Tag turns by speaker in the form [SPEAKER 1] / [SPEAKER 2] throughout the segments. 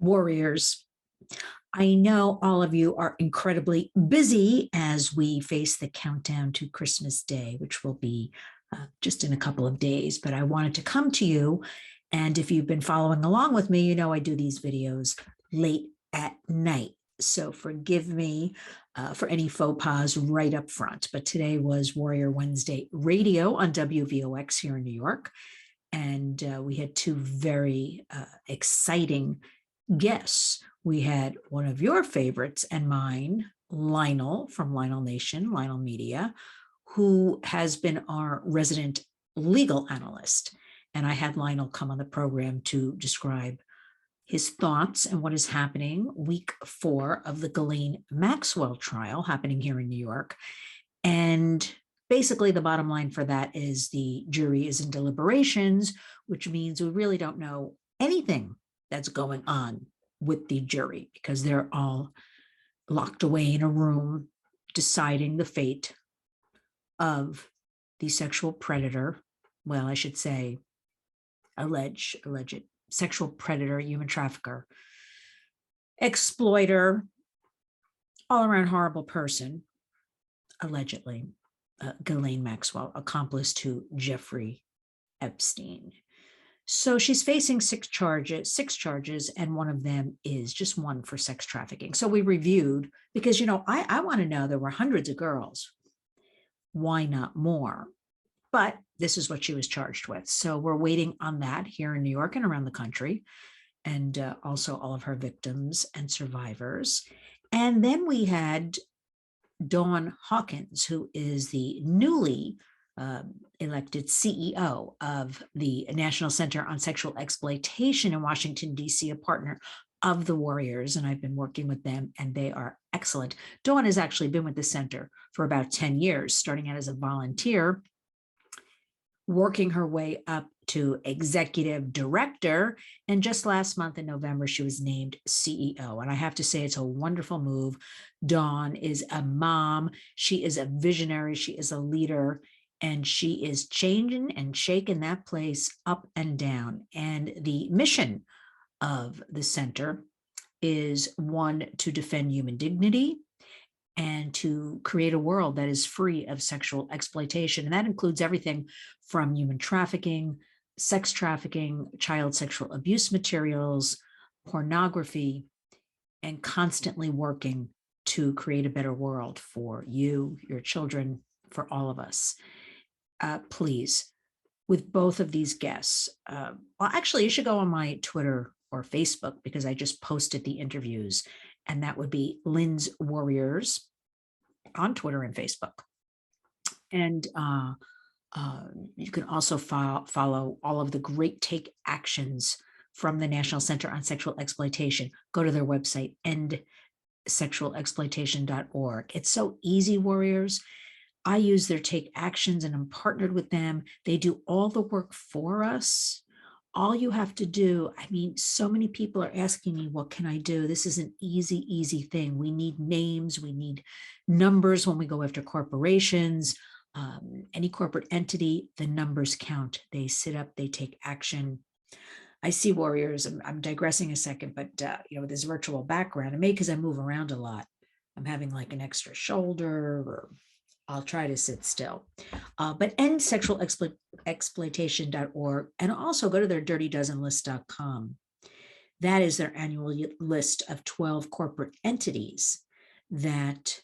[SPEAKER 1] Warriors, I know all of you are incredibly busy as we face the countdown to Christmas Day, which will be just in a couple of days, but I wanted to come to you. And if you've been following along with me, you know I do these videos late at night. So forgive me for any faux pas right up front. But today was Warrior Wednesday radio on WVOX here in New York. And we had two very exciting guests. We had one of your favorites and mine, Lionel from Lionel Nation, Lionel Media, who has been our resident legal analyst. And I had Lionel come on the program to describe his thoughts and what is happening week 4 of the Ghislaine Maxwell trial happening here in New York. And basically the bottom line for that is the jury is in deliberations, which means we really don't know anything that's going on with the jury because they're all locked away in a room deciding the fate of the sexual predator. Well, I should say alleged sexual predator, human trafficker, exploiter, all around horrible person, allegedly, Ghislaine Maxwell, accomplice to Jeffrey Epstein. So she's facing six charges, and one of them is just one for sex trafficking. So we reviewed because, you know, I want to know, there were hundreds of girls. Why not more? But this is what she was charged with. So we're waiting on that here in New York and around the country, and also all of her victims and survivors. And then we had Dawn Hawkins, who is the newly elected CEO of the National Center on Sexual Exploitation in Washington, D.C., a partner of the Warriors, and I've been working with them, and they are excellent. Dawn has actually been with the center for about 10 years, starting out as a volunteer, working her way up to executive director. And just last month in November, she was named CEO. And I have to say, it's a wonderful move. Dawn is a mom. She is a visionary. She is a leader. And she is changing and shaking that place up and down. And the mission of the center is, one, to defend human dignity and to create a world that is free of sexual exploitation. And that includes everything from human trafficking, sex trafficking, child sexual abuse materials, pornography, and constantly working to create a better world for you, your children, for all of us. Please, with both of these guests, well, actually, you should go on my Twitter or Facebook because I just posted the interviews, and that would be Lynn's Warriors on Twitter and Facebook. And you can also follow all of the great take actions from the National Center on Sexual Exploitation. Go to their website, endsexualexploitation.org. It's so easy, Warriors. I use their take actions and I'm partnered with them. They do all the work for us. All you have to do, I mean, so many people are asking me, what can I do? This is an easy thing. We need names, we need numbers when we go after corporations, any corporate entity, the numbers count. They sit up, they take action. I see, Warriors, I'm digressing a second, but you know, with this virtual background, and maybe because I move around a lot, I'm having like an extra shoulder, or I'll try to sit still. But endsexualexploitation.org, and also go to their dirtydozenlist.com. That is their annual list of 12 corporate entities that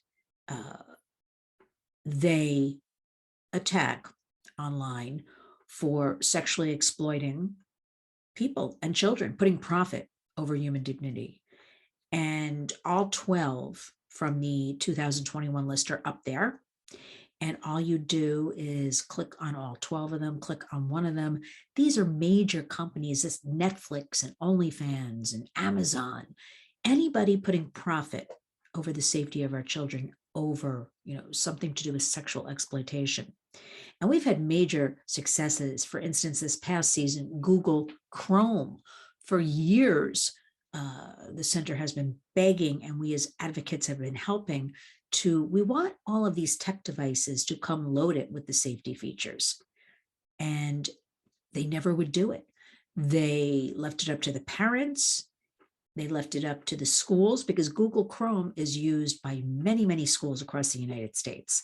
[SPEAKER 1] they attack online for sexually exploiting people and children, putting profit over human dignity. And all 12 from the 2021 list are up there. And all you do is click on all 12 of them, click on one of them. These are major companies, this Netflix and OnlyFans and Amazon, anybody putting profit over the safety of our children, over, you know, something to do with sexual exploitation. And we've had major successes. For instance, this past season, Google Chrome. For years, the center has been begging, and we as advocates have been helping we want all of these tech devices to come loaded with the safety features. And they never would do it. They left it up to the parents, They left it up to the schools because Google Chrome is used by many, many schools across the United States.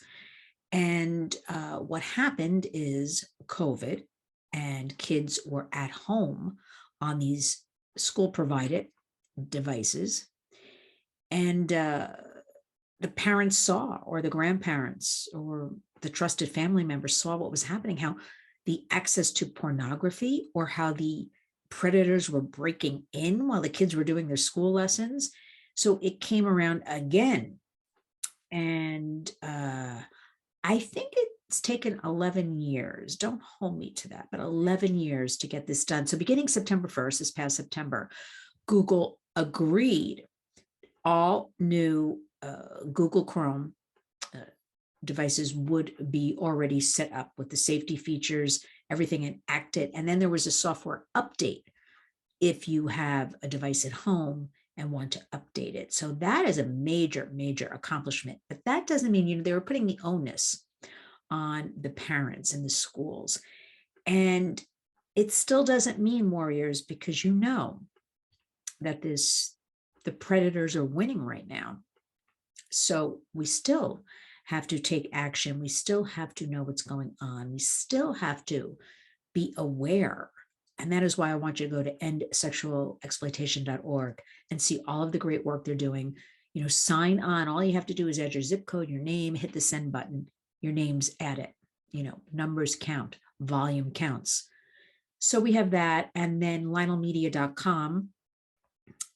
[SPEAKER 1] And what happened is COVID, and kids were at home on these school provided devices. And the parents saw, or the grandparents, or the trusted family members saw what was happening, how the access to pornography, or how the predators were breaking in while the kids were doing their school lessons. So it came around again. And I think it's taken 11 years. Don't hold me to that, but 11 years to get this done. So beginning September 1st, this past September, Google agreed all new Google Chrome devices would be already set up with the safety features, everything enacted. And then there was a software update if you have a device at home and want to update it. So that is a major, major accomplishment. But that doesn't mean, they were putting the onus on the parents and the schools. And it still doesn't mean, warriors, because that the predators are winning right now. So we still have to take action. We still have to know what's going on. We still have to be aware. And that is why I want you to go to endsexualexploitation.org and see all of the great work they're doing. Sign on. All you have to do is add your zip code, your name, hit the send button. Your name's at it. Numbers count, volume counts. So we have that. And then lionelmedia.com.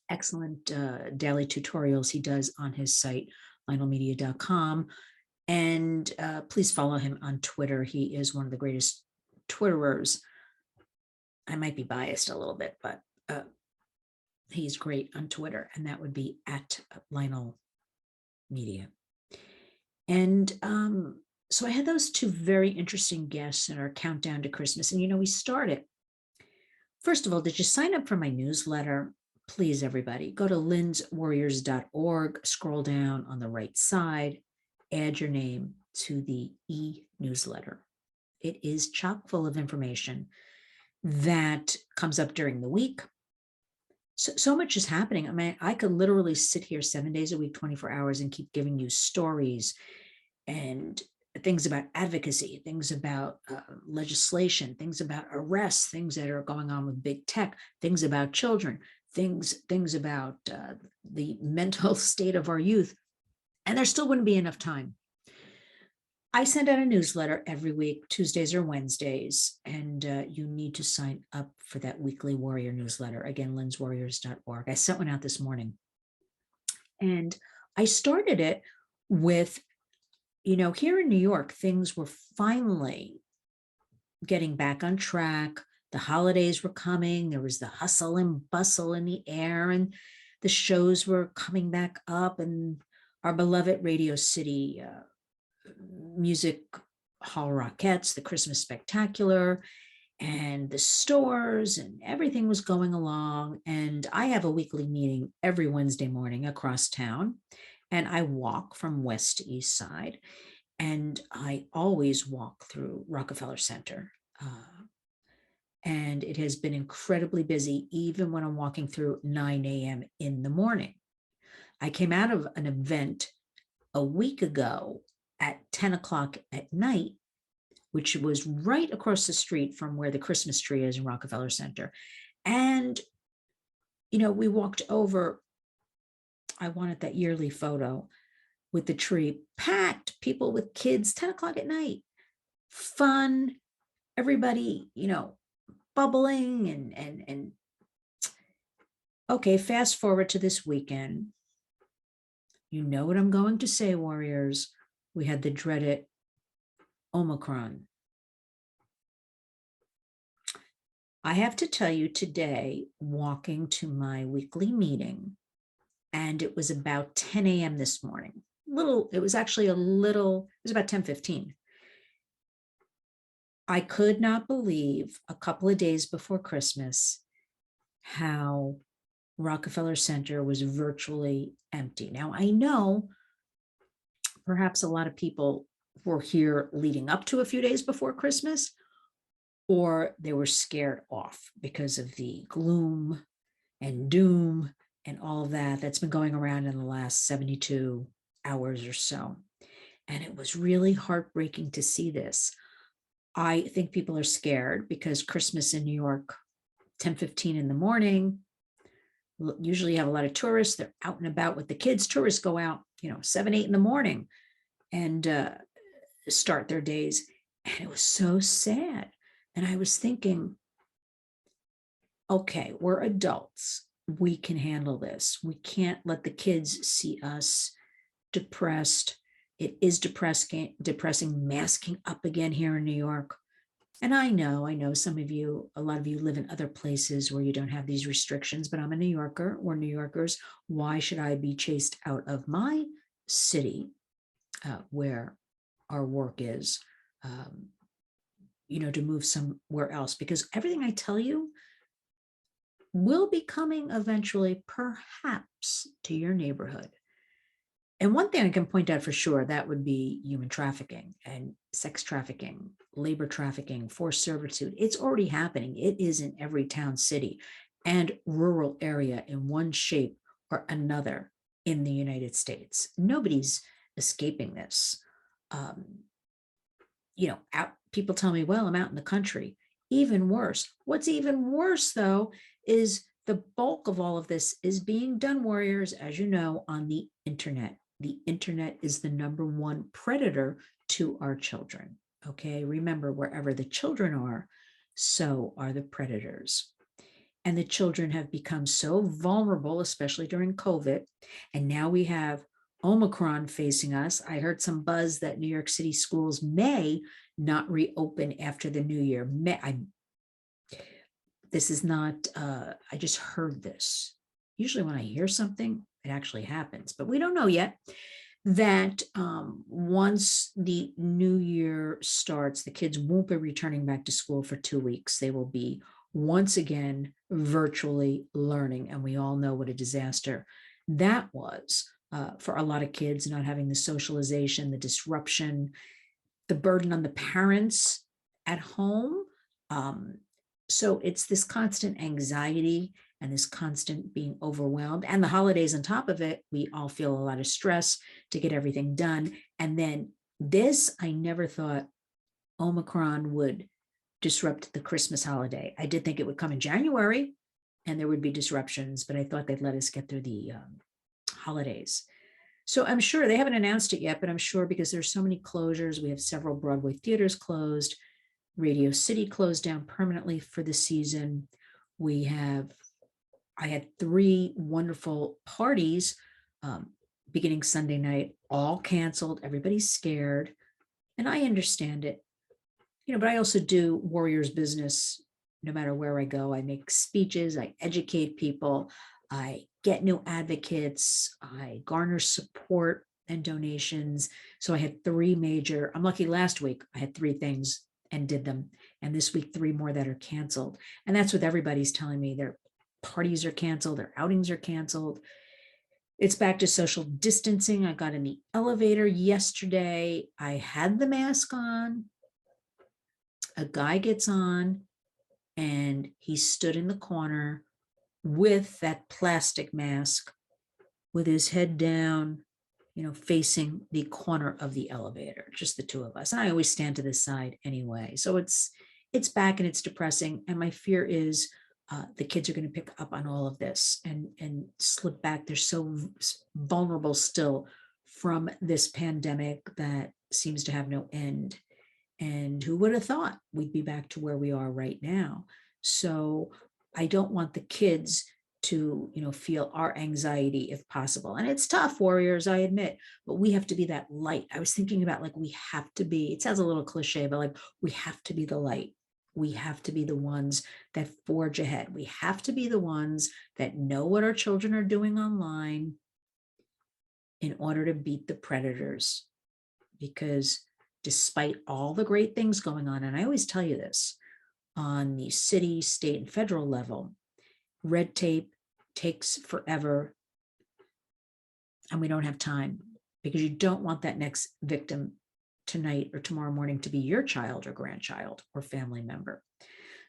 [SPEAKER 1] Excellent daily tutorials he does on his site, lionelmedia.com. And please follow him on Twitter. He is one of the greatest Twitterers. I might be biased a little bit, but he's great on Twitter. And that would be at Lionel Media. And so I had those two very interesting guests in our countdown to Christmas. And, we started. First of all, did you sign up for my newsletter? Please, everybody, go to linswarriors.org, scroll down on the right side, add your name to the e-newsletter. It is chock full of information that comes up during the week. So much is happening. I mean, I could literally sit here 7 days a week, 24 hours, and keep giving you stories and things about advocacy, things about legislation, things about arrests, things that are going on with big tech, things about children, things about the mental state of our youth. And there still wouldn't be enough time. I send out a newsletter every week, Tuesdays or Wednesdays, and you need to sign up for that weekly warrior newsletter. Again, linswarriors.org. I sent one out this morning. And I started it with, here in New York, things were finally getting back on track. The holidays were coming. There was the hustle and bustle in the air, and the shows were coming back up, and our beloved Radio City Music Hall Rockettes, the Christmas Spectacular, and the stores, and everything was going along. And I have a weekly meeting every Wednesday morning across town, and I walk from west to east side, and I always walk through Rockefeller Center. And it has been incredibly busy, even when I'm walking through 9 a.m. in the morning. I came out of an event a week ago at 10 o'clock at night, which was right across the street from where the Christmas tree is in Rockefeller Center. And, we walked over, I wanted that yearly photo with the tree, packed, people with kids, 10 o'clock at night, fun, everybody, bubbling and okay, fast forward to this weekend. You know what I'm going to say, warriors. We had the dreaded Omicron. I have to tell you today, walking to my weekly meeting, and it was about 10 a.m. this morning. It was about 10:15. I could not believe a couple of days before Christmas how Rockefeller Center was virtually empty. Now, I know perhaps a lot of people were here leading up to a few days before Christmas, or they were scared off because of the gloom and doom and all of that that's been going around in the last 72 hours or so. And it was really heartbreaking to see this. I think people are scared because Christmas in New York, 10:15 in the morning, usually you have a lot of tourists. They're out and about with the kids. Tourists go out, 7, 8 in the morning and start their days. And it was so sad. And I was thinking, okay, we're adults. We can handle this. We can't let the kids see us depressed. It is depressing, masking up again here in New York. And I know some of you, a lot of you live in other places where you don't have these restrictions, but I'm a New Yorker. We're New Yorkers. Why should I be chased out of my city where our work is, to move somewhere else? Because everything I tell you will be coming eventually, perhaps, to your neighborhood. And one thing I can point out for sure, that would be human trafficking and sex trafficking, labor trafficking, forced servitude. It's already happening. It is in every town, city, and rural area in one shape or another in the United States. Nobody's escaping this. People tell me, well, I'm out in the country. Even worse. What's even worse, though, is the bulk of all of this is being done, warriors, as you know, on the internet. The internet is the number one predator to our children. Okay, remember, wherever the children are, so are the predators. And the children have become so vulnerable, especially during COVID. And now we have Omicron facing us. I heard some buzz that New York City schools may not reopen after the new year. This is not, I just heard this. Usually when I hear something, it actually happens, but we don't know yet. That once the new year starts, the kids won't be returning back to school for 2 weeks. They will be once again virtually learning. And we all know what a disaster that was for a lot of kids, not having the socialization, the disruption, the burden on the parents at home. So it's this constant anxiety and this constant being overwhelmed, and the holidays on top of it. We all feel a lot of stress to get everything done. And then this, I never thought Omicron would disrupt the Christmas holiday. I did think it would come in January and there would be disruptions, but I thought they'd let us get through the holidays. So I'm sure they haven't announced it yet, but I'm sure because there's so many closures. We have several Broadway theaters closed. Radio City closed down permanently for the season. I had 3 wonderful parties beginning Sunday night, all canceled. Everybody's scared. And I understand it, but I also do warriors business no matter where I go. I make speeches, I educate people, I get new advocates, I garner support and donations. So I had 3 major, I'm lucky last week I had 3 things and did them. And this week, 3 more that are canceled. And that's what everybody's telling me. Their parties are canceled, their outings are canceled. It's back to social distancing. I got in the elevator yesterday. I had the mask on. A guy gets on and he stood in the corner with that plastic mask with his head down, facing the corner of the elevator, just the 2 of us. And I always stand to the side anyway. So it's back and it's depressing. And my fear is the kids are going to pick up on all of this and slip back. They're so vulnerable still from this pandemic that seems to have no end. And who would have thought we'd be back to where we are right now? So I don't want the kids to, feel our anxiety if possible. And it's tough, warriors, I admit, but we have to be that light. I was thinking about we have to be, it sounds a little cliche, but we have to be the light. We have to be the ones that forge ahead. We have to be the ones that know what our children are doing online in order to beat the predators. Because despite all the great things going on, and I always tell you this, on the city, state, and federal level, red tape takes forever, and we don't have time because you don't want that next victim tonight or tomorrow morning to be your child or grandchild or family member.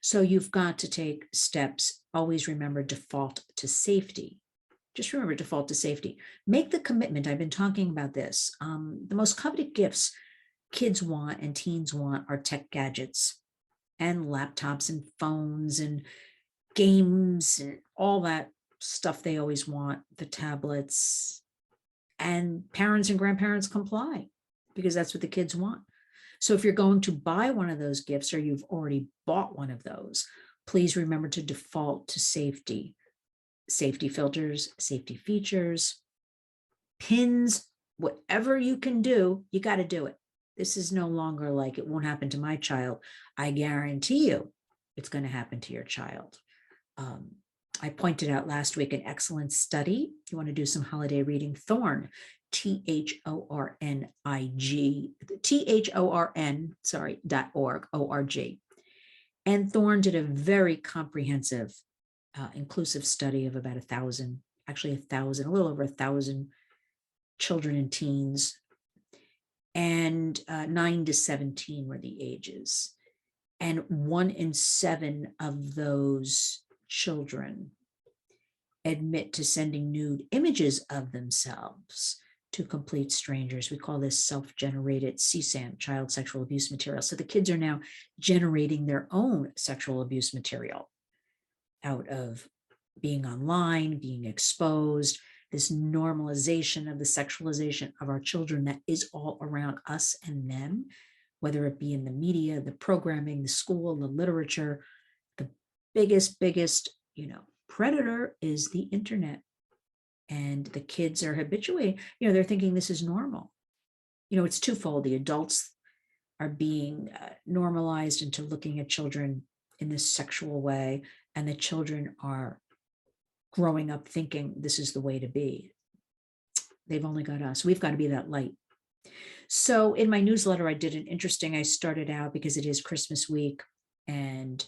[SPEAKER 1] So you've got to take steps. Always remember, default to safety. just remember, default to safety. Make the commitment. I've been talking about this. The most coveted gifts kids want and teens want are tech gadgets and laptops and phones and games and all that stuff they always want, the tablets. And parents and grandparents comply because that's what the kids want. So if you're going to buy one of those gifts or you've already bought one of those, please remember to default to safety. Safety filters, safety features, pins, whatever you can do, you got to do it. This is no longer like it won't happen to my child. I guarantee you it's going to happen to your child. I pointed out last week an excellent study. You want to do some holiday reading, Thorn, THORN.org. And Thorn did a very comprehensive, inclusive study of about 1,000, actually a little over 1,000 children and teens, and 9 to 17 were the ages. And 1 in 7 of those children admit to sending nude images of themselves to complete strangers. We call this self-generated CSAM, child sexual abuse material. So the kids are now generating their own sexual abuse material out of being online, being exposed, this normalization of the sexualization of our children that is all around us and them, whether it be in the media, the programming, the school, the literature. The biggest, predator is the internet. And the kids are habituating, they're thinking this is normal. It's twofold. The adults are being normalized into looking at children in this sexual way, and the children are growing up thinking this is the way to be. They've only got us. We've got to be that light. So in my newsletter, I started out because it is Christmas week, and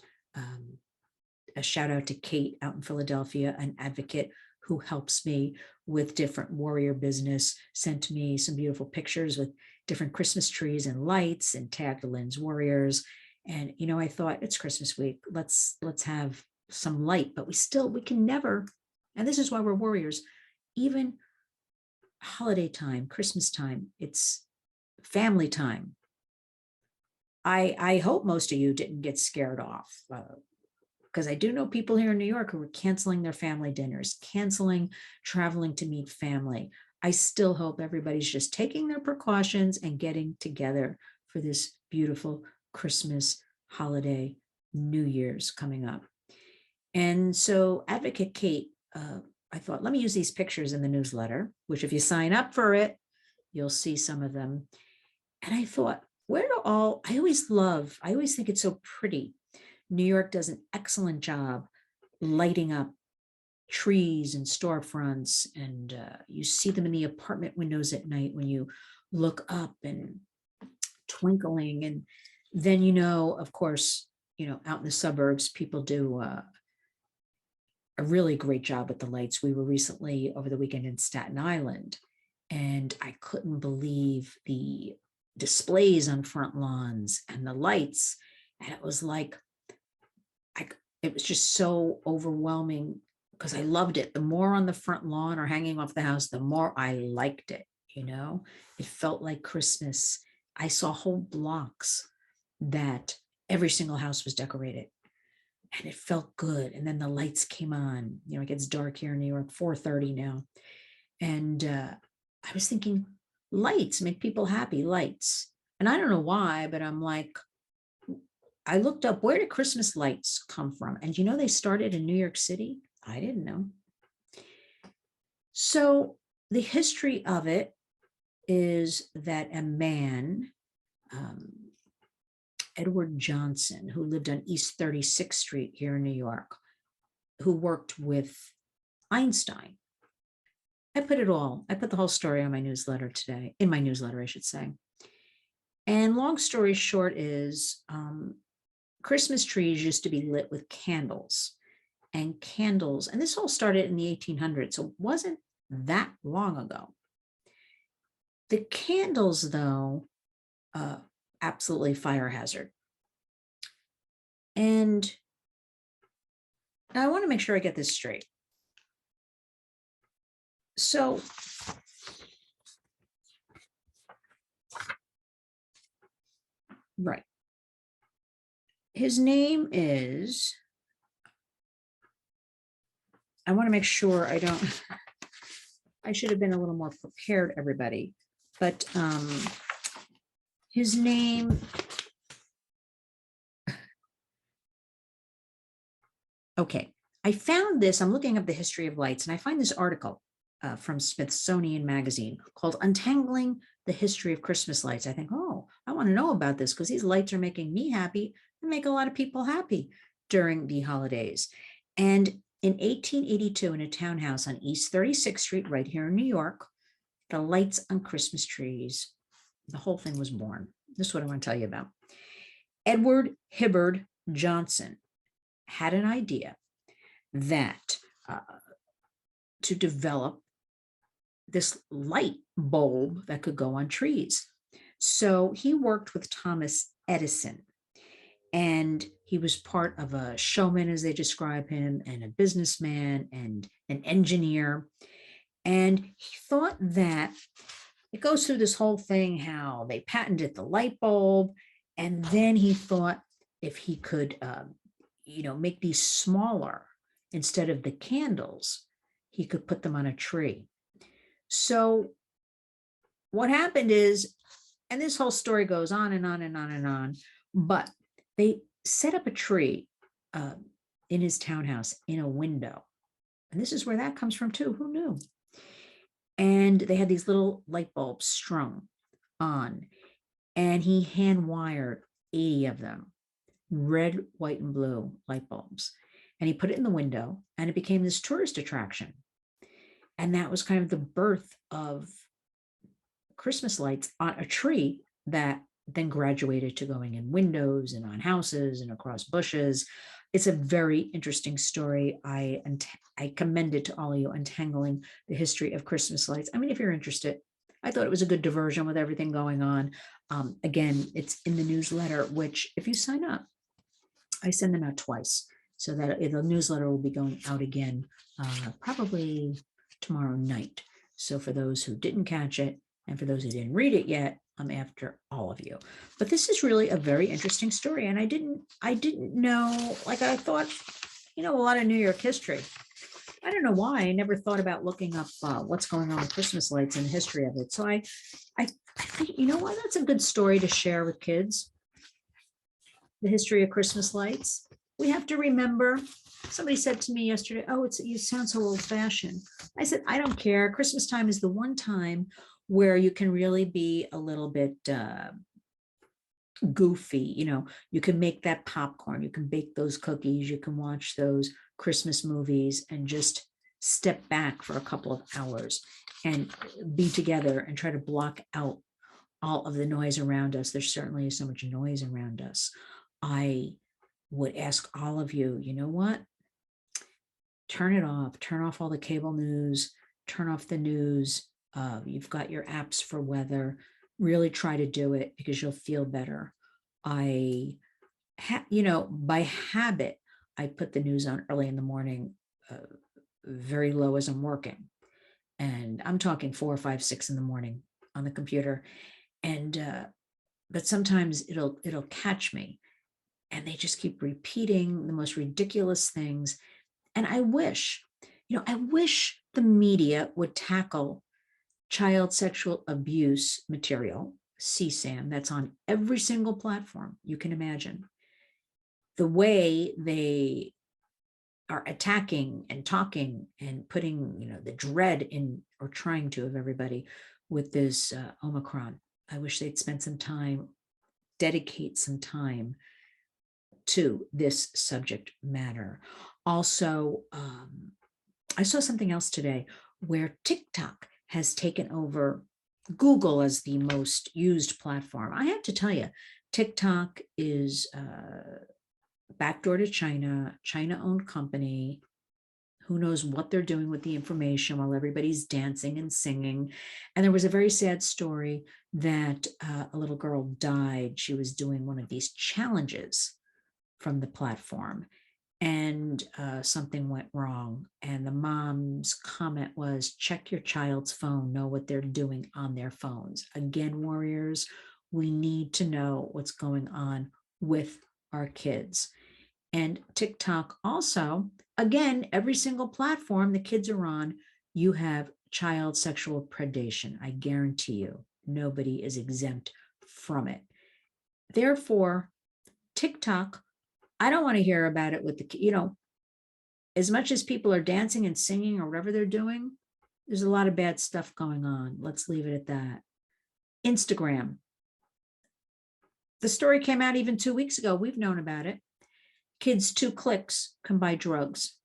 [SPEAKER 1] a shout out to Kate out in Philadelphia, an advocate who helps me with different warrior business, sent me some beautiful pictures with different Christmas trees and lights and tagged Lynn's Warriors. And, I thought it's Christmas week. Let's have some light, but we can never, and this is why we're warriors, even holiday time, Christmas time, it's family time. I hope most of you didn't get scared off, because I do know people here in New York who are canceling their family dinners, canceling traveling to meet family. I still hope everybody's just taking their precautions and getting together for this beautiful Christmas holiday, New Year's coming up. And so Advocate Kate, I thought, let me use these pictures in the newsletter, which if you sign up for it, you'll see some of them. And I thought, I always think it's so pretty. New York does an excellent job lighting up trees and storefronts, and you see them in the apartment windows at night when you look up and twinkling. And then, of course, out in the suburbs, people do a really great job with the lights. We were recently over the weekend in Staten Island, and I couldn't believe the displays on front lawns and the lights. And it was like, it was just so overwhelming because I loved it. The more on the front lawn or hanging off the house, the more I liked it. It felt like Christmas. I saw whole blocks that every single house was decorated, and it felt good. And then the lights came on. It gets dark here in New York, 4:30 now. And I was thinking, lights make people happy, lights. And I don't know why, but I'm like, I looked up, where did Christmas lights come from? And they started in New York City. I didn't know. So the history of it is that a man, Edward Johnson, who lived on East 36th Street here in New York, who worked with Einstein. I put the whole story on my newsletter today, in my newsletter, I should say. And long story short is, Christmas trees used to be lit with candles, and this all started in the 1800s, so it wasn't that long ago. The candles, though, absolutely fire hazard. And now I want to make sure I get this straight. So right. His name is, I want to make sure I should have been a little more prepared, everybody. But his name, okay. I found this, I'm looking up the history of lights, and I find this article from Smithsonian Magazine called Untangling the History of Christmas Lights. I think, oh, I want to know about this because these lights are making me happy and make a lot of people happy during the holidays. And in 1882, in a townhouse on East 36th Street, right here in New York, the lights on Christmas trees, the whole thing was born. This is what I want to tell you about. Edward Hibbard Johnson had an idea that to develop this light bulb that could go on trees. So he worked with Thomas Edison, and he was part of a showman, as they describe him, and a businessman and an engineer. And he thought that it goes through this whole thing, how they patented the light bulb. And then he thought if he could, make these smaller instead of the candles, he could put them on a tree. So what happened is, and this whole story goes on and on and on and on, but they set up a tree in his townhouse in a window. And this is where that comes from too. Who knew? And they had these little light bulbs strung on, and he hand wired 80 of them, red, white, and blue light bulbs. And he put it in the window, and it became this tourist attraction. And that was kind of the birth of Christmas lights on a tree that then graduated to going in windows and on houses and across bushes. It's a very interesting story. I commend it to all of you, Untangling the History of Christmas Lights. I mean, if you're interested, I thought it was a good diversion with everything going on. Again, it's in the newsletter, which if you sign up, I send them out twice. So that the newsletter will be going out again probably tomorrow night. So for those who didn't catch it, and for those who didn't read it yet, I'm after all of you. But this is really a very interesting story. And I didn't know, like I thought, a lot of New York history. I don't know why. I never thought about looking up what's going on with Christmas lights and the history of it. So I think, you know what, that's a good story to share with kids. The history of Christmas lights. We have to remember, somebody said to me yesterday, oh, you sound so old fashioned. I said, I don't care. Christmas time is the one time where you can really be a little bit goofy. You can make that popcorn, you can bake those cookies, you can watch those Christmas movies and just step back for a couple of hours and be together and try to block out all of the noise around us. There certainly is so much noise around us. I would ask all of you, you know what? Turn it off. Turn off all the cable news. Turn off the news. You've got your apps for weather. Really try to do it because you'll feel better. By habit, I put the news on early in the morning, very low as I'm working. And I'm talking 4 or 5, 6 in the morning on the computer. And but sometimes it'll catch me. And they just keep repeating the most ridiculous things. And I wish the media would tackle child sexual abuse material, CSAM, that's on every single platform you can imagine. The way they are attacking and talking and putting, the dread in, or trying to, of everybody with this Omicron. I wish they'd spend some time, dedicate some time to this subject matter. Also, I saw something else today where TikTok has taken over Google as the most used platform. I have to tell you, TikTok is backdoor to China, China-owned company. Who knows what they're doing with the information while everybody's dancing and singing. And there was a very sad story that a little girl died. She was doing one of these challenges from the platform. and something went wrong. And the mom's comment was, check your child's phone, know what they're doing on their phones. Again, warriors, we need to know what's going on with our kids. And TikTok also, again, every single platform the kids are on, you have child sexual predation. I guarantee you, nobody is exempt from it. Therefore, TikTok, I don't want to hear about it with the, as much as people are dancing and singing or whatever they're doing, there's a lot of bad stuff going on. Let's leave it at that. Instagram. The story came out even 2 weeks ago. We've known about it. Kids, 2 clicks can buy drugs.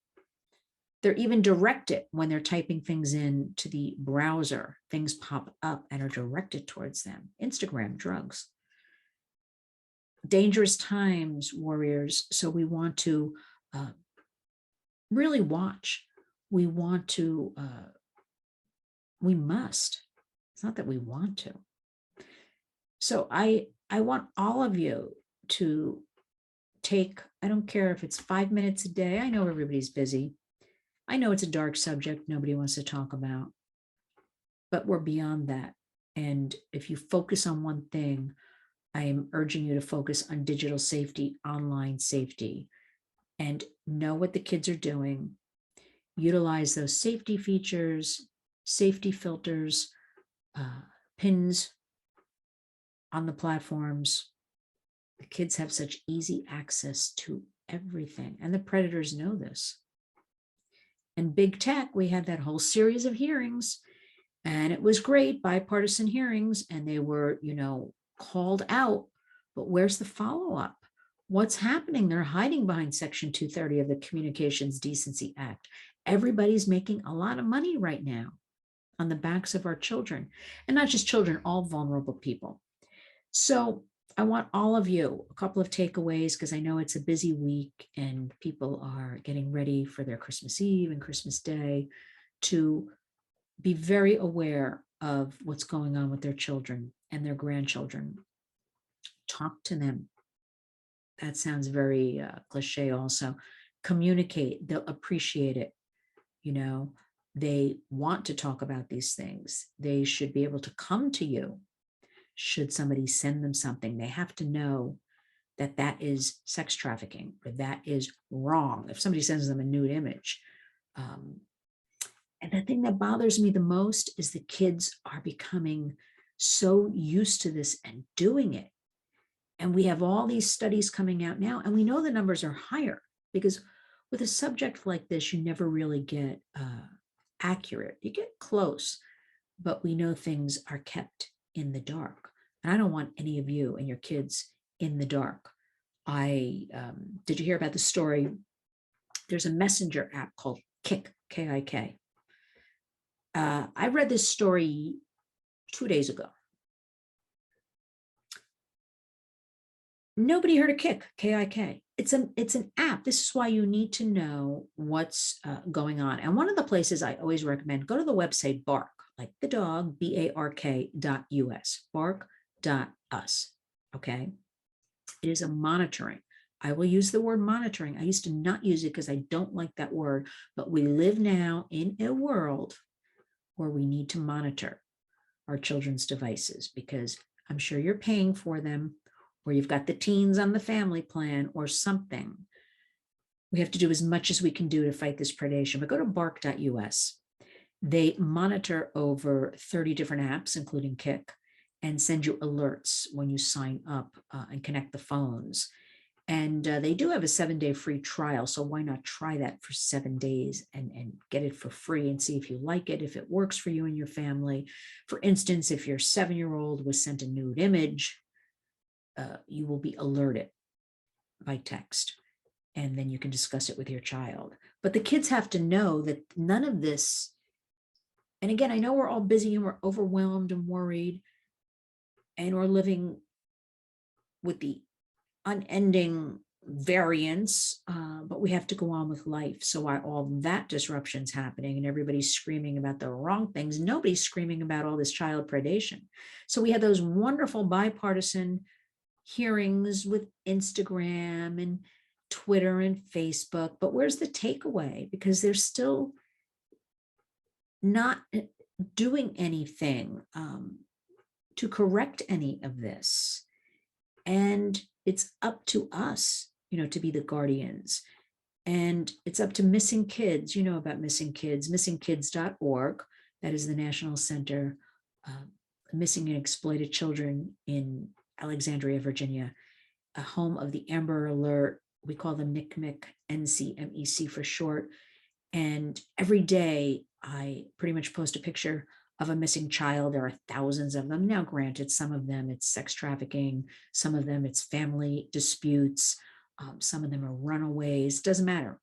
[SPEAKER 1] They're even directed when they're typing things into the browser. Things pop up and are directed towards them. Instagram, drugs. Dangerous times, warriors. So we want to really watch. We must. It's not that we want to. So I want all of you to take, I don't care if it's 5 minutes a day. I know everybody's busy. I know it's a dark subject nobody wants to talk about, but we're beyond that. And if you focus on one thing, I am urging you to focus on digital safety, online safety, and know what the kids are doing. Utilize those safety features, safety filters, pins on the platforms. The kids have such easy access to everything, and the predators know this. And big tech, we had that whole series of hearings, and it was great, bipartisan hearings, and they were, called out. But where's the follow-up? What's happening? They're hiding behind Section 230 of the Communications Decency Act. Everybody's making a lot of money right now on the backs of our children, and not just children, all vulnerable people. So I want all of you a couple of takeaways, because I know it's a busy week and people are getting ready for their Christmas Eve and Christmas Day, to be very aware of what's going on with their children and their grandchildren. Talk to them. That sounds very cliche also. Communicate. They'll appreciate it. They want to talk about these things. They should be able to come to you. Should somebody send them something, they have to know that that is sex trafficking, or that is wrong. If somebody sends them a nude image. And the thing that bothers me the most is the kids are becoming so used to this and doing it. And we have all these studies coming out now, and we know the numbers are higher, because with a subject like this, you never really get accurate. You get close, but we know things are kept in the dark. And I don't want any of you and your kids in the dark. Did you hear about the story? There's a messenger app called Kik, K-I-K. I read this story 2 days ago. Nobody heard of Kik, K-I-K. It's an app. This is why you need to know what's going on. And one of the places I always recommend, go to the website Bark, like the dog, BARK.us, bark.us, okay? It is a monitoring. I will use the word monitoring. I used to not use it because I don't like that word, but we live now in a world where we need to monitor our children's devices, because I'm sure you're paying for them, or you've got the teens on the family plan or something. We have to do as much as we can do to fight this predation, but go to bark.us. They monitor over 30 different apps, including Kik, and send you alerts when you sign up and connect the phones. And they do have a 7-day free trial. So why not try that for 7 days and get it for free and see if you like it, if it works for you and your family. For instance, if your 7-year-old was sent a nude image, you will be alerted by text, and then you can discuss it with your child. But the kids have to know that none of this, and again, I know we're all busy and we're overwhelmed and worried, and we're living with the unending variance, but we have to go on with life. So while all that disruption's happening and everybody's screaming about the wrong things, nobody's screaming about all this child predation. So we had those wonderful bipartisan hearings with Instagram and Twitter and Facebook, but where's the takeaway? Because they're still not doing anything to correct any of this. And it's up to us, to be the guardians. And it's up to missing kids. You know about missing kids, missingkids.org. That is the National Center Missing and Exploited Children in Alexandria, Virginia, a home of the Amber Alert. We call them NCMEC, NCMEC for short. And every day I pretty much post a picture of a missing child. There are thousands of them. Now, granted, some of them it's sex trafficking, some of them it's family disputes, some of them are runaways. Doesn't matter.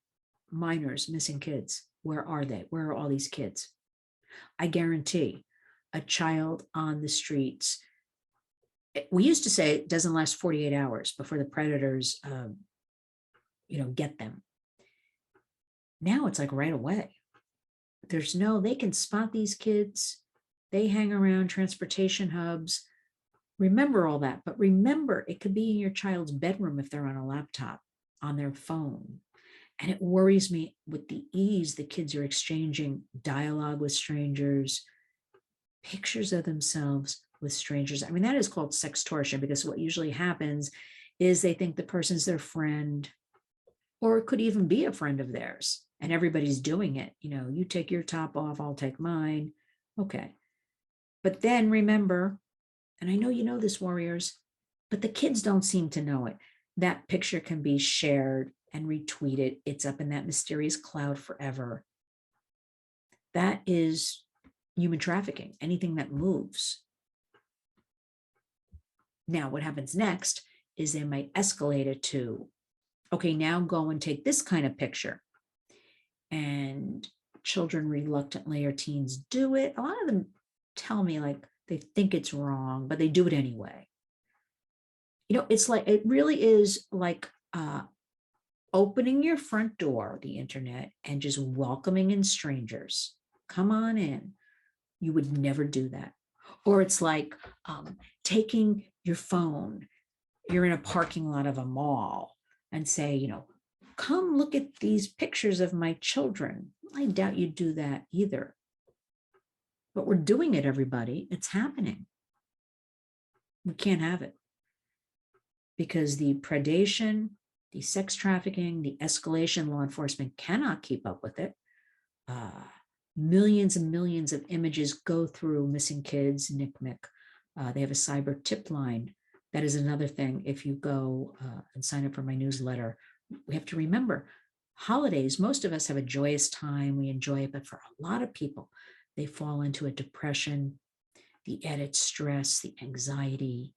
[SPEAKER 1] Minors, missing kids. Where are they? Where are all these kids? I guarantee a child on the streets, we used to say it doesn't last 48 hours before the predators, get them. Now it's like right away. They can spot these kids. They hang around transportation hubs. Remember all that, but remember it could be in your child's bedroom if they're on a laptop, on their phone. And it worries me with the ease the kids are exchanging dialogue with strangers, pictures of themselves with strangers. I mean, that is called sextortion, because what usually happens is they think the person's their friend, or it could even be a friend of theirs, and everybody's doing it. You take your top off, I'll take mine. Okay. But then remember, and I know you know this, warriors, but the kids don't seem to know it. That picture can be shared and retweeted. It's up in that mysterious cloud forever. That is human trafficking, anything that moves. Now, what happens next is they might escalate it to, okay, now go and take this kind of picture. And children reluctantly, or teens, do it. A lot of them tell me like they think it's wrong, but they do it anyway. It's like, it really is like opening your front door, the internet, and just welcoming in strangers. Come on in. You would never do that. Or it's like taking your phone, you're in a parking lot of a mall, and say, come look at these pictures of my children. I doubt you'd do that either. But we're doing it, everybody. It's happening. We can't have it. Because the predation, the sex trafficking, the escalation, law enforcement cannot keep up with it. Millions and millions of images go through missing kids, NCMEC. They have a cyber tip line. That is another thing. If you go and sign up for my newsletter, we have to remember holidays. Most of us have a joyous time. We enjoy it. But for a lot of people, they fall into a depression, the added stress, the anxiety.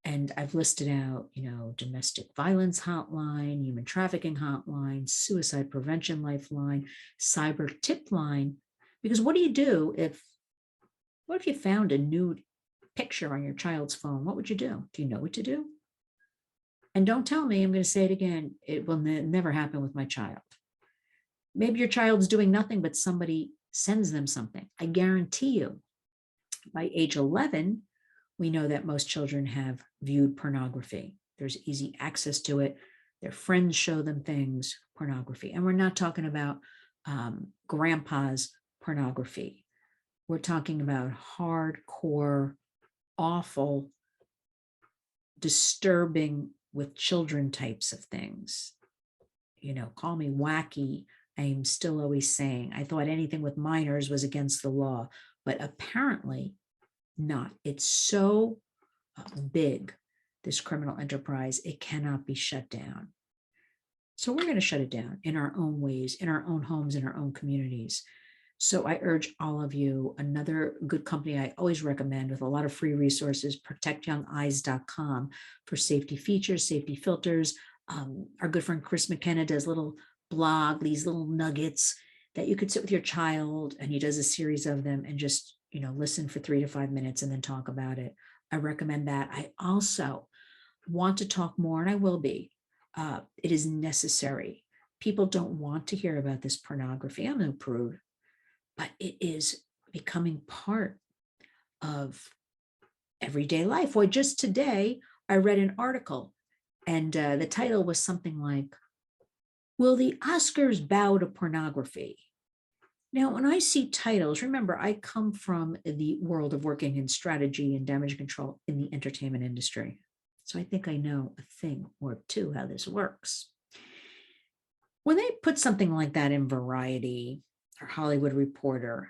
[SPEAKER 1] And I've listed out, domestic violence hotline, human trafficking hotline, suicide prevention lifeline, cyber tip line. Because what do what if you found a nude picture on your child's phone? What would you do? Do you know what to do? And don't tell me, I'm going to say it again, it will never happen with my child. Maybe your child's doing nothing, but somebody sends them something. I guarantee you, by age 11, we know that most children have viewed pornography. There's easy access to it. Their friends show them things, pornography. And we're not talking about grandpa's pornography. We're talking about hardcore, awful, disturbing with children types of things. Call me wacky. I'm still always saying, I thought anything with minors was against the law, but apparently not. It's so big, this criminal enterprise, it cannot be shut down. So we're going to shut it down in our own ways, in our own homes, in our own communities. So I urge all of you, another good company I always recommend with a lot of free resources, protectyoungeyes.com, for safety features, safety filters. Our good friend Chris McKenna does little blog, these little nuggets that you could sit with your child, and he does a series of them and just listen for 3 to 5 minutes and then talk about it. I recommend that. I also want to talk more, and I will be. It is necessary. People don't want to hear about this pornography. I'm no prude, but it is becoming part of everyday life. Well, just today, I read an article, and the title was something like, Will the Oscars bow to pornography? Now, when I see titles, remember, I come from the world of working in strategy and damage control in the entertainment industry. So I think I know a thing or two how this works. When they put something like that in Variety or Hollywood Reporter,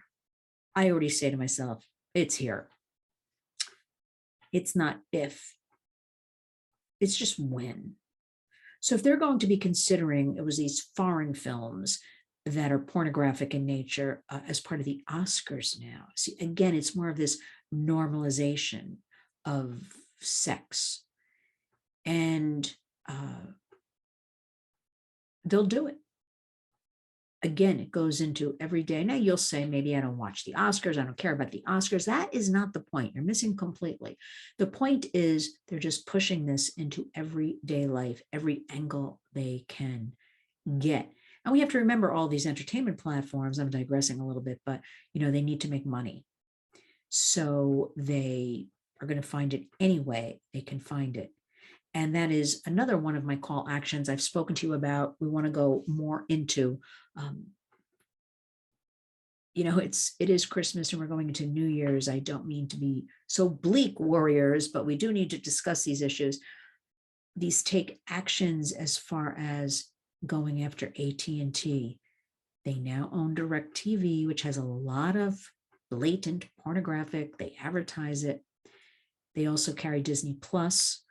[SPEAKER 1] I already say to myself, it's here. It's not if, it's just when. So if they're going to be considering it was these foreign films that are pornographic in nature as part of the Oscars now, see, again, it's more of this normalization of sex. And they'll do it. Again, it goes into every day. Now you'll say, maybe I don't watch the Oscars. I don't care about the Oscars. That is not the point. You're missing completely. The point is they're just pushing this into everyday life, every angle they can get. And we have to remember all these entertainment platforms. I'm digressing a little bit, but they need to make money. So they are going to find it any way they can find it. And that is another one of my call actions I've spoken to you about. We want to go more into, it is Christmas and we're going into New Year's. I don't mean to be so bleak, warriors, but we do need to discuss these issues. These take actions as far as going after AT&T. They now own DirecTV, which has a lot of blatant pornographic. They advertise it. They also carry Disney Plus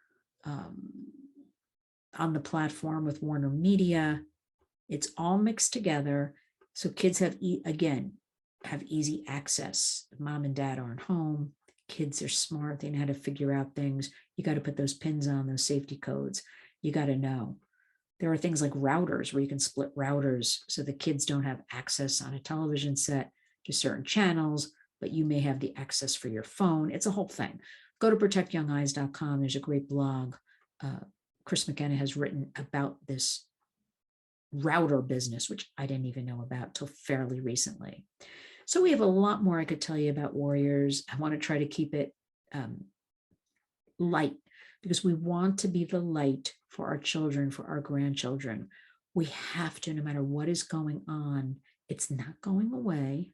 [SPEAKER 1] on the platform with Warner Media. It's all mixed together. So kids have easy access. If mom and dad aren't home, kids are smart. They know how to figure out things. You got to put those pins on, those safety codes. You got to know. There are things like routers where you can split routers so the kids don't have access on a television set to certain channels, but you may have the access for your phone. It's a whole thing. Go to protectyoungeyes.com. There's a great blog. Chris McKenna has written about this router business, which I didn't even know about till fairly recently. So we have a lot more I could tell you about Warriors. I want to try to keep it light because we want to be the light for our children, for our grandchildren. We have to, no matter what is going on, it's not going away.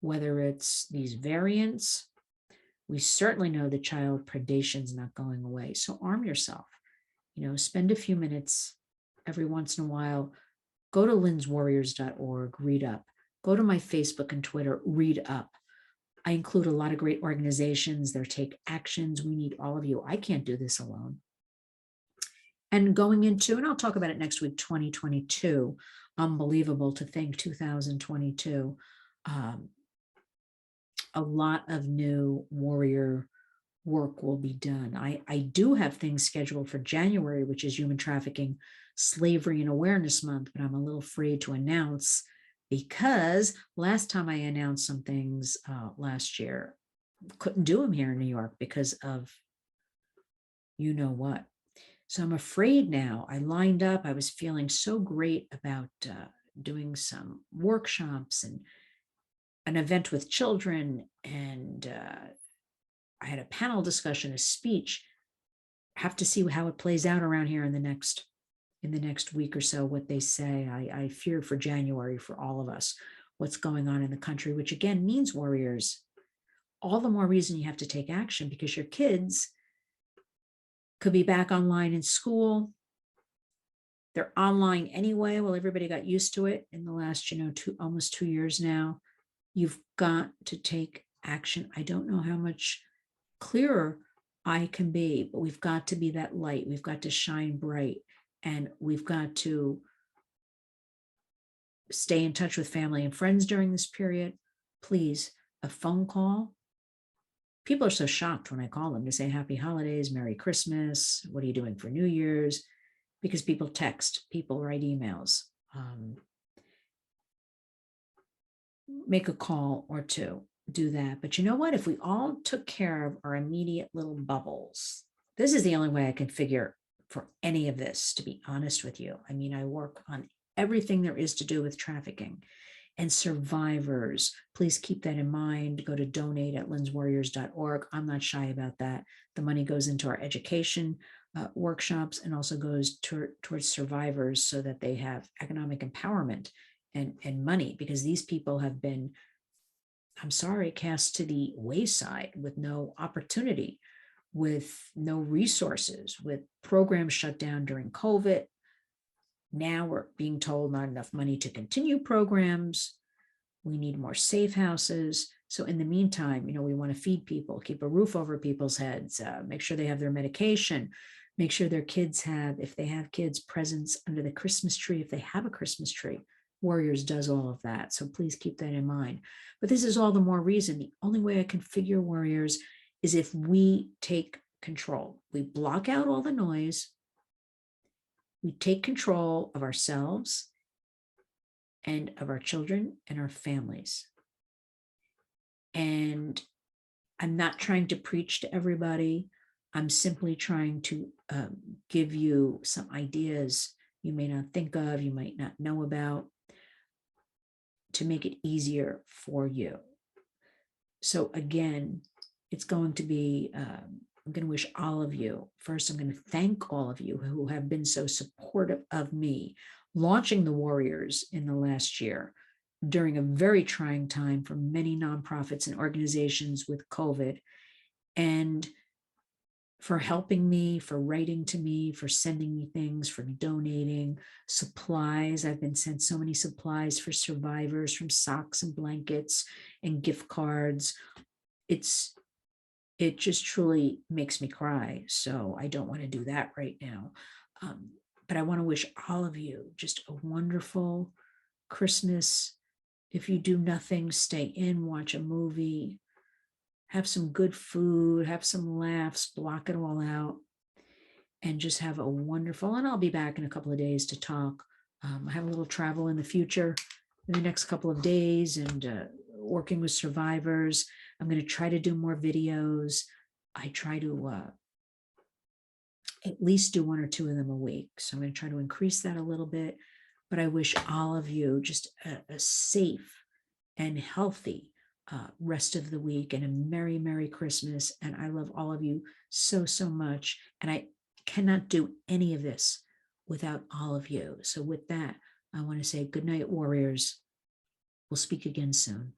[SPEAKER 1] Whether it's these variants, we certainly know the child predation is not going away. So arm yourself, spend a few minutes every once in a while. Go to linswarriors.org, read up. Go to my Facebook and Twitter, read up. I include a lot of great organizations that take actions. We need all of you. I can't do this alone. And going into, and I'll talk about it next week, 2022, unbelievable to think 2022, a lot of new warrior work will be done. I do have things scheduled for January, which is Human Trafficking, Slavery and Awareness Month, but I'm a little afraid to announce because last time I announced some things last year, couldn't do them here in New York because of you know what. So I'm afraid now. I lined up. I was feeling so great about doing some workshops and an event with children, and I had a panel discussion, a speech. Have to see how it plays out around here in the next week or so, what they say. I fear for January for all of us, what's going on in the country, which again means warriors. All the more reason you have to take action because your kids could be back online in school. They're online anyway. Well, everybody got used to it in the last, almost 2 years now. You've got to take action. I don't know how much clearer I can be, but we've got to be that light. We've got to shine bright, and we've got to stay in touch with family and friends during this period. Please, a phone call. People are so shocked when I call them to say happy holidays, Merry Christmas, what are you doing for New Year's? Because people text, people write emails. Make a call or two, do that. But you know what? If we all took care of our immediate little bubbles, this is the only way I can figure for any of this, to be honest with you. I mean, I work on everything there is to do with trafficking and survivors. Please keep that in mind. Go to donate at linswarriors.org. I'm not shy about that. The money goes into our education workshops, and also goes towards survivors so that they have economic empowerment and money, because these people have been, I'm sorry, cast to the wayside with no opportunity, with no resources, with programs shut down during COVID. Now we're being told not enough money to continue programs. We need more safe houses. So in the meantime, we want to feed people, keep a roof over people's heads, make sure they have their medication, make sure their kids have, if they have kids, presents under the Christmas tree, if they have a Christmas tree. Warriors does all of that. So please keep that in mind. But this is all the more reason. The only way I can figure Warriors is if we take control. We block out all the noise. We take control of ourselves and of our children and our families. And I'm not trying to preach to everybody. I'm simply trying to give you some ideas you may not think of, you might not know about, to make it easier for you. So again, it's going to be, I'm going to wish all of you, first, I'm going to thank all of you who have been so supportive of me launching the Warriors in the last year during a very trying time for many nonprofits and organizations with COVID, and for helping me, for writing to me, for sending me things, for donating supplies. I've been sent so many supplies for survivors, from socks and blankets and gift cards. It just truly makes me cry. So I don't want to do that right now. But I want to wish all of you just a wonderful Christmas. If you do nothing, stay in, watch a movie, have some good food, have some laughs, block it all out, and just have a wonderful, and I'll be back in a couple of days to talk. I have a little travel in the future in the next couple of days, and working with survivors. I'm going to try to do more videos. I try to at least do 1 or 2 of them a week. So I'm going to try to increase that a little bit. But I wish all of you just a safe and healthy rest of the week, and a Merry, Merry Christmas. And I love all of you so, so much. And I cannot do any of this without all of you. So with that, I want to say good night, Warriors. We'll speak again soon.